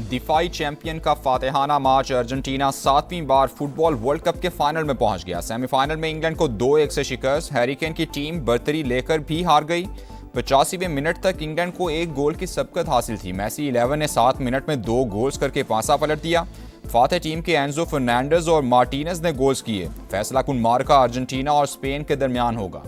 दिफाई champion का फातेहाना match Argentina 7वीं बार football world cup के final में पहुंच गया। सेमीफाइनल में इंग्लैंड को 2-1 से शिकस्त। हैरिकेन की टीम बर्तरी लेकर भी हार गई। 85वें मिनट तक इंग्लैंड को एक गोल की सबकत हासिल थी। मैसी 11 ने 7 मिनट में 2 गोल्स करके पासा पलट दिया। फातेह टीम के एंजो फर्नांडेज और मार्टिनेज ने गोल्स किए। फैसला कुन मार्का अर्जेंटीना और स्पेन के दरमियान होगा।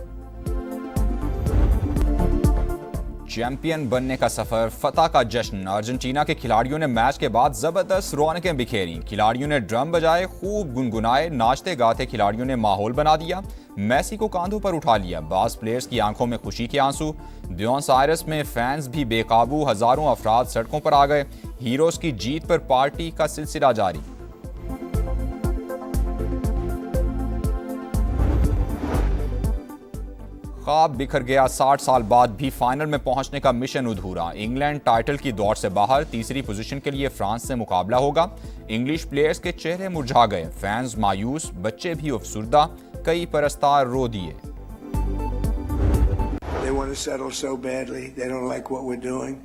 चैंपियन बनने का सफर, फतह का जश्न। अर्जेंटीना के खिलाड़ियों ने मैच के बाद जबरदस्त रौनकें बिखेरी। खिलाड़ियों ने ड्रम बजाए, खूब गुनगुनाए, नाचते गाते खिलाड़ियों ने माहौल बना दिया। मैसी को कांधों पर उठा लिया। बास प्लेयर्स की आंखों में खुशी के आंसू। ब्यूनस आयर्स में फैंस भी बेकाबू, हजारों अफराद सड़कों पर आ गए। हीरोज की जीत पर पार्टी का सिलसिला जारी। ख्वाब बिखर गया, 60 साल बाद भी फाइनल में पहुंचने का मिशन अधूरा। इंग्लैंड टाइटल की दौड़ से बाहर, तीसरी पोजीशन के लिए फ्रांस से मुकाबला होगा। इंग्लिश प्लेयर्स के चेहरे मुरझा गए, फैंस मायूस, बच्चे भी अफसुर्दा, कई परस्तार रो दिए। They want to settle so badly. They don't like what we're doing,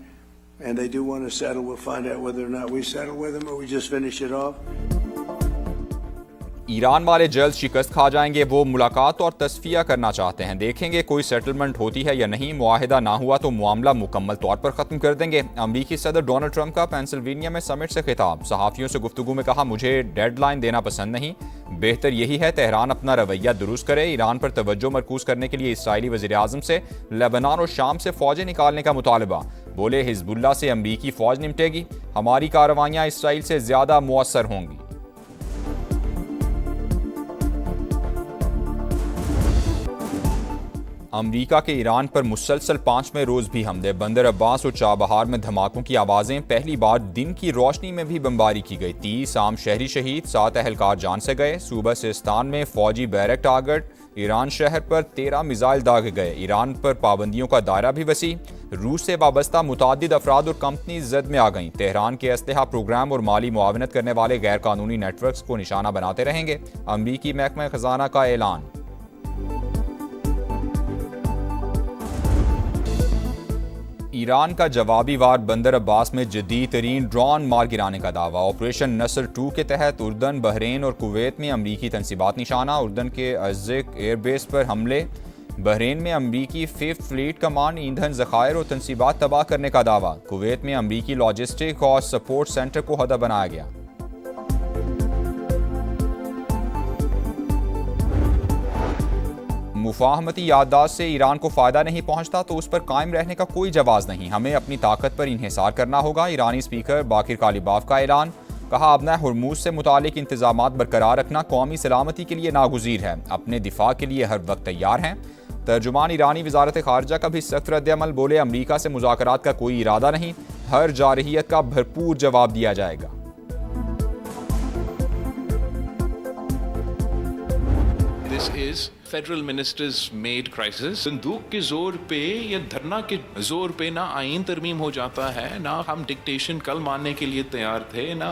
and they do want to settle. We'll find out whether or not we settle with them or we just finish it off. Iran वाले जल्द शिकस्त खा जाएंगे। वो मुलाकात और तस्फिया करना चाहते हैं। देखेंगे कोई सेटलमेंट होती है या नहीं। मुआहिदा ना हुआ तो मामला मुकम्मल तौर पर ख़त्म कर देंगे। अमरीकी सदर डोनाल्ड ट्रंप का पेंसिल्वेनिया में समिट से खिताब। सहाफ़ियों से गुफ्तगू में कहा, मुझे डेडलाइन देना पसंद नहीं, बेहतर यही है तेहरान अपना रवैया दुरुस्त करे। ईरान पर तवज्जो मरकूज करने के लिए इसराइली वज़ीर-ए-आज़म से लेबनान और शाम से फ़ौजें निकालने का मुतालबा। बोले, हिजबुल्लाह से अमरीकी फ़ौज निपटेगी, हमारी कार्रवाइयाँ इसराइल से ज़्यादा मुअस्सर होंगी। अमरीका के ईरान पर मुसलसल 5वें रोज भी हमले। बंदर अब्बास और चाबहार में धमाकों की आवाजें। पहली बार दिन की रोशनी में भी बमबारी की गई। 30 आम शहरी शहीद, 7 अहलकार जान से गए। सूबा सिस्तान में फौजी बैरक टारगेट। ईरान शहर पर 13 मिसाइल दागे गए। ईरान पर पाबंदियों का दायरा भी वसी। रूस से वाबस्ता मुतादिद अफराद और कंपनी जद में आ गईं। तेहरान के असलहा प्रोग्राम और माली मुआवनत करने वाले गैर कानूनी नेटवर्क्स को निशाना बनाते रहेंगे। अमरीकी महकमा खजाना का ऐलान। ईरान का जवाबी वार। बंदर अब्बास में जदीद तरीन ड्रोन मार गिराने का दावा। ऑपरेशन नसर 2 के तहत उर्दन, बहरीन और कुवैत में अमरीकी तनसीबात निशाना। उर्दन के अज़्ज़िक एयरबेस पर हमले। बहरीन में अमरीकी 5th फ्लीट कमांड ईंधन ज़खायर और तनसीबात तबाह करने का दावा। कुवैत में अमरीकी लॉजिस्टिक और सपोर्ट सेंटर को हदफ बनाया गया। मुफाहमती याददाश्त से ईरान को फ़ायदा नहीं पहुंचता तो उस पर कायम रहने का कोई जवाज़ नहीं। हमें अपनी ताकत पर इन्हिसार करना होगा। ईरानी स्पीकर बाकिर कालिबाफ का ऐलान। कहा, अपना हुर्मुज़ से मुतालिक इंतजामात बरकरार रखना कौमी सलामती के लिए नागुज़ीर है। अपने दिफा के लिए हर वक्त तैयार हैं। तर्जुमान ईरानी वजारत खारजा का भी सख्त रद्द-ए-अमल। बोले, अमरीका से मुज़ाकरात का कोई इरादा नहीं, हर जारहियत का भरपूर जवाब दिया जाएगा। This is federal ministers made crisis. बंदूक के जोर पे या धरना के जोर पे ना आईन तरमीम हो जाता है, ना हम डिक्टेशन कल मानने के लिए तैयार थे, ना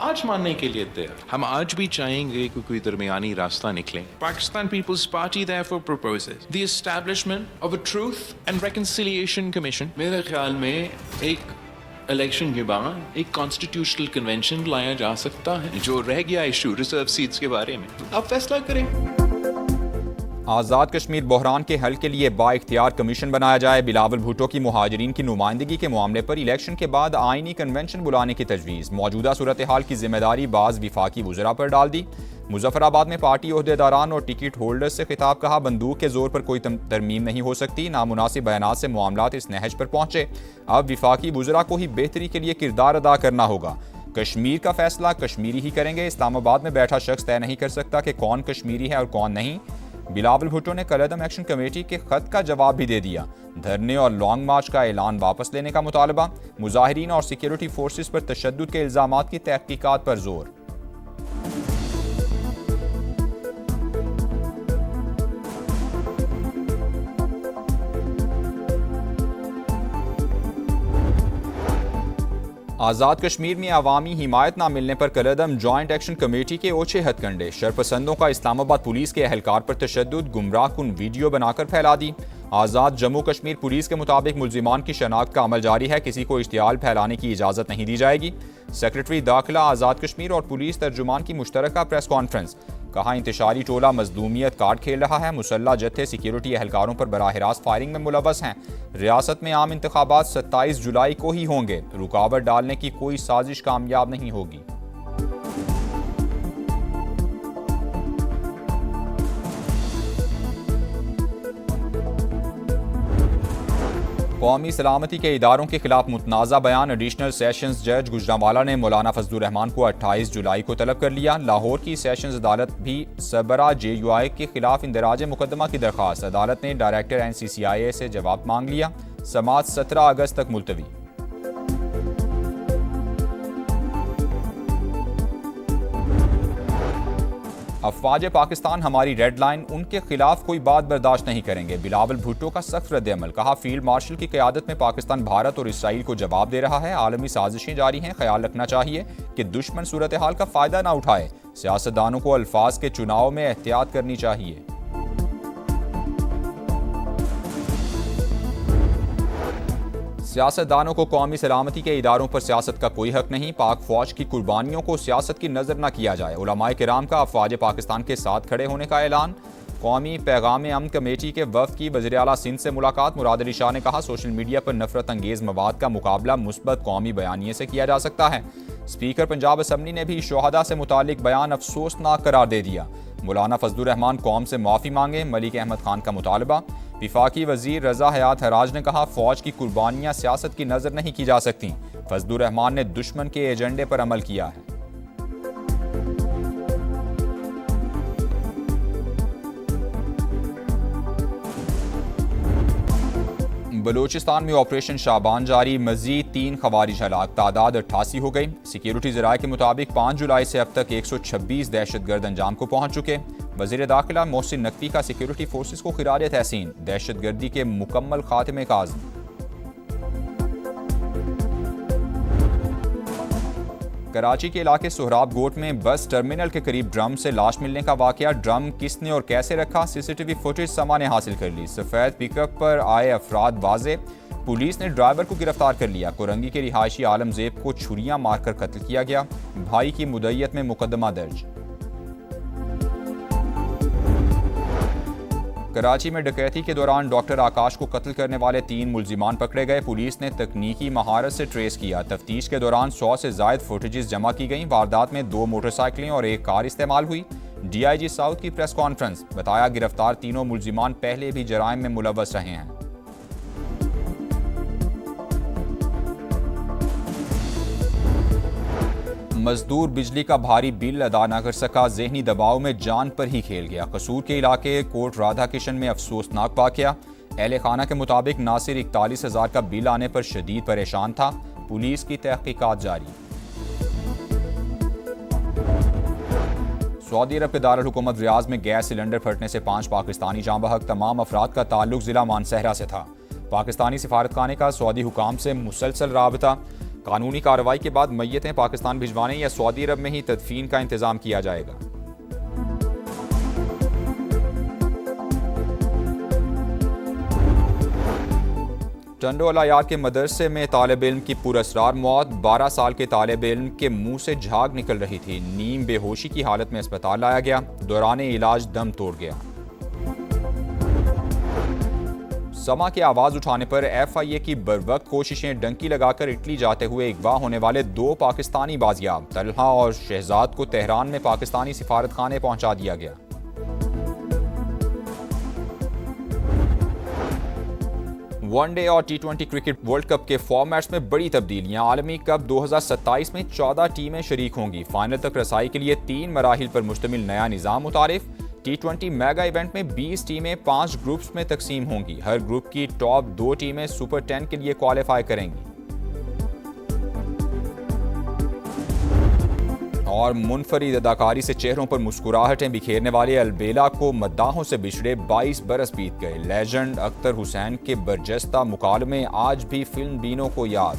आज मानने के लिए तैयार। हम आज भी चाहेंगे कि कोई दरमियानी रास्ता निकले। Pakistan peoples party therefore proposes the establishment of a truth and reconciliation commission। मेरे ख्याल में एक इलेक्शन के बाद एक कॉन्स्टिट्यूशनल कन्वेंशन लाया जा सकता है। जो रह गया इशू रिजर्व सीट्स के बारे में, आप फैसला करें। आज़ाद कश्मीर बहरान के हल के लिए बाइख्तियार कमीशन बनाया जाए। बिलावल भुट्टो की मुहाजिरीन की नुमाइंदगी के मामले पर इलेक्शन के बाद आईनी कन्वेंशन बुलाने की तजवीज़। मौजूदा सूरत हाल की जिम्मेदारी बाज़ विफाकी वज़रा पर डाल दी। मुजफ्फराबाद में पार्टी ओहदेदारान और टिकट होल्डर्स से खिताब। कहा, बंदूक के जोर पर कोई तरमीम नहीं हो सकती। नामुनासिब बयानात से मामलात इस नहज पर पहुंचे। अब विफाकी वज़रा को ही बेहतरी के लिए किरदार अदा करना होगा। कश्मीर का फैसला कश्मीरी ही करेंगे। इस्लामाबाद में बैठा शख्स तय नहीं कर सकता कि कौन कश्मीरी है और कौन नहीं। बिलावल भुट्टो ने कलअदम एक्शन कमेटी के खत का जवाब भी दे दिया। धरने और लॉन्ग मार्च का ऐलान वापस लेने का मुतालबा। मुजाहिरीन और सिक्योरिटी फोर्सेस पर तशद्दुद के इल्जामात की तहकीकात पर जोर। आज़ाद कश्मीर में अवामी हिमायत ना मिलने पर कलअदम जॉइंट एक्शन कमेटी के ओछे हथकंडे। शरपसंदों का इस्लामाबाद पुलिस के अहलकार पर तशद्दुद। गुमराह कुन वीडियो बनाकर फैला दी। आज़ाद जम्मू कश्मीर पुलिस के मुताबिक मुल्जिमान की शनाख्त का अमल जारी है, किसी को इश्तियाल फैलाने की इजाज़त नहीं दी जाएगी। सेक्रेटरी दाखिला आज़ाद कश्मीर और पुलिस तर्जुमान की मुश्तरका प्रेस कॉन्फ्रेंस। कहा इंतशारी टोला मजलूमियत कार्ड खेल रहा है, मुसल्ला जत्थे सिक्योरिटी एहलकारों पर बराह रास्त फायरिंग में मुलव्वस हैं। रियासत में आम इंतखाबात 27 जुलाई को ही होंगे, रुकावट डालने की कोई साजिश कामयाब नहीं होगी। कौमी सलामती के इदारों के खिलाफ मुतनाज़ा बयान। एडिशनल सेशंस जज गुजरांवाला ने मौलाना फजलुर रहमान को 28 जुलाई को तलब कर लिया। लाहौर की सेशंस अदालत भी सरबरा JUI के खिलाफ इंदराज मुकदमा की दरख्वास्त। अदालत ने डायरेक्टर NCCIA से जवाब मांग लिया। समाअत 17 अगस्त तक मुलतवी। अफवाज पाकिस्तान हमारी रेड लाइन, उनके खिलाफ कोई बात बर्दाश्त नहीं करेंगे। बिलावल भुट्टो का सख्त रद्द-ए-अमल। कहा फील्ड मार्शल की क़यादत में पाकिस्तान भारत और इसराइल को जवाब दे रहा है। आलमी साजिशें जारी हैं, ख्याल रखना चाहिए कि दुश्मन सूरत हाल का फ़ायदा ना उठाए। सियासतदानों को अल्फाज के चुनाव में एहतियात करनी चाहिए। सियासतदानों को कौमी सलामती के इदारों पर सियासत का कोई हक नहीं। पाक फौज की कुर्बानियों को सियासत की नजर न किया जाए। उलमाए किराम का अफवाज पाकिस्तान के साथ खड़े होने का ऐलान। कौमी पैगाम अमन कमेटी के वफ़द की वज़ीर आला सिंध से मुलाकात। मुराद अली शाह ने कहा सोशल मीडिया पर नफरत अंगेज मवाद का मुकाबला मुस्बत कौमी बयानिए से किया जा सकता है। स्पीकर पंजाब असम्बली ने भी शोहदा से मुतालिक बयान अफसोसनाक करार दे दिया। मौलाना फजलुर रहमान कौम से माफ़ी मांगे, मलिक अहमद खान का मुतालबा। विफाकी वजीर रजा हयात हराज ने कहा फौज की कुर्बानियां सियासत की नजर नहीं की जा सकती। फजलुर रहमान ने दुश्मन के एजेंडे पर अमल किया है। बलूचिस्तान में ऑपरेशन शाबान जारी। मजीद 3 खवारिज हलाक, तादाद 88 हो गई। सिक्योरिटी ज़राए के मुताबिक 5 जुलाई से अब तक 126 दहशतगर्द अंजाम को पहुंच चुके। वज़ीर दाखिला मोहसिन नकवी का सिक्योरिटी फोर्सेस को खिराज तहसीन। दहशतगर्दी के मुकम्मल खात्मे का आज़म। कराची के इलाके सोहराब गोट में बस टर्मिनल के करीब ड्रम से लाश मिलने का वाकया। ड्रम किसने और कैसे रखा, CCTV फुटेज समा ने हासिल कर ली। सफ़ेद पिकअप पर आए अफराद वाजे। पुलिस ने ड्राइवर को गिरफ्तार कर लिया। कोरंगी के रिहायशी आलमजेब को छुरियां मारकर कत्ल किया गया। भाई की मुद्दत में मुकदमा दर्ज। कराची में डकैती के दौरान डॉक्टर आकाश को कत्ल करने वाले 3 मुल्जिमान पकड़े गए। पुलिस ने तकनीकी महारत से ट्रेस किया। तफ्तीश के दौरान 100 से ज़ायद फुटेजेस जमा की गई। वारदात में 2 मोटरसाइकिलें और 1 कार इस्तेमाल हुई। DIG साउथ की प्रेस कॉन्फ्रेंस। बताया गिरफ्तार तीनों मुल्जिमान पहले भी जराइम में मुलव्वस रहे हैं। मजदूर बिजली का भारी बिल अदा न कर सका, जहनी दबाव में जान पर ही खेल गया। कसूर के इलाके कोट राधा किशन में अफसोसनाक वाकया। अहले खाना के मुताबिक नासिर 41,000 का बिल आने पर शदीद परेशान था। पुलिस की तहकीकात जारी। सऊदी अरब के दारुल हुकूमत रियाज में गैस सिलेंडर फटने से 5 पाकिस्तानी जाँ बहक। तमाम अफराद का ताल्लुक जिला मानसहरा से था। पाकिस्तानी सिफारतखाने का सऊदी हुकाम से मुसलसल राबता। कानूनी कार्रवाई के बाद मैयतें पाकिस्तान भिजवाने या सऊदी अरब में ही तदफीन का इंतजाम किया जाएगा। टंडोला यार के मदरसे में तालिब इल्म की पुरअसरार मौत। 12 साल के तालिब इल्म के मुंह से झाग निकल रही थी। नीम बेहोशी की हालत में अस्पताल लाया गया। दौरान इलाज दम तोड़ गया। समा के आवाज उठाने पर FIA की बरवक्त कोशिशें। डंकी लगाकर इटली जाते हुए अगवा होने वाले 2 पाकिस्तानी बाजियाब। तलहा और शहजाद को तेहरान में पाकिस्तानी सिफारतखाने पहुंचा दिया गया। वनडे और T20 क्रिकेट वर्ल्ड कप के फॉर्मेट्स में बड़ी तब्दीलियां। आलमी कप 2027 में 14 टीमें शरीक होंगी। फाइनल तक रसाई के लिए 3 मराहिल पर मुश्तमिल नया निज़ाम मुतारिफ। T20 मेगा इवेंट में 20 टीमें 5 ग्रुप्स में तकसीम होंगी। हर ग्रुप की टॉप 2 टीमें सुपर 10 के लिए क्वालिफाई करेंगी। और मुनफरिद अदाकारी से चेहरों पर मुस्कुराहटें बिखेरने वाले अलबेला को मद्दाहों से बिछड़े 22 बरस बीत गए। लेजेंड अख्तर हुसैन के बरजस्ता मुकालमे आज भी फिल्म बीनों को याद।